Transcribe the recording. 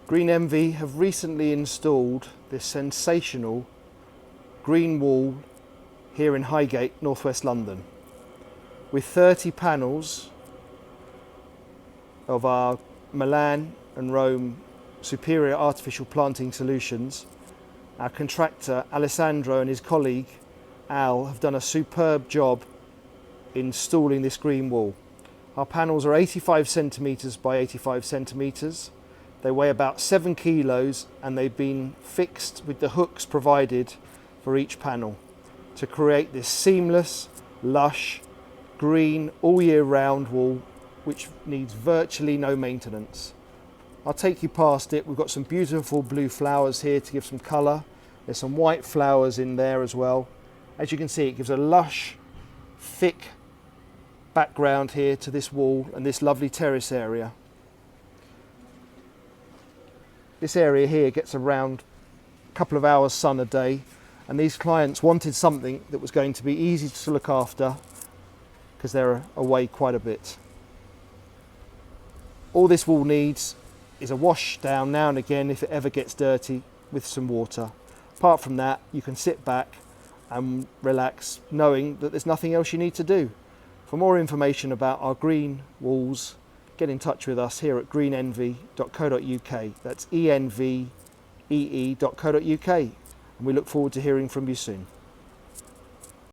Envee have recently installed this sensational green wall here in Highgate, northwest London, with 30 panels of our Milan and Rome superior artificial planting solutions. Our contractor Alessandro and his colleague Al have done a superb job installing this green wall. Our panels are 85 centimetres by 85 centimetres. They weigh about 7 kilos and they've been fixed with the hooks provided for each panel to create this seamless, lush, green, all year round wall which needs virtually no maintenance. I'll take you past it. We've got some beautiful blue flowers here to give some colour. There's some white flowers in there as well. As you can see, it gives a lush, thick background here to this wall and this lovely terrace area. This area here gets around a couple of hours sun a day, and these clients wanted something that was going to be easy to look after because they're away quite a bit. All this wall needs is a wash down now and again if it ever gets dirty with some water. Apart from that, you can sit back and relax knowing that there's nothing else you need to do. For more information about our green walls, get in touch with us here at greenenvee.co.uk. That's envee.co.uk, and we look forward to hearing from you soon.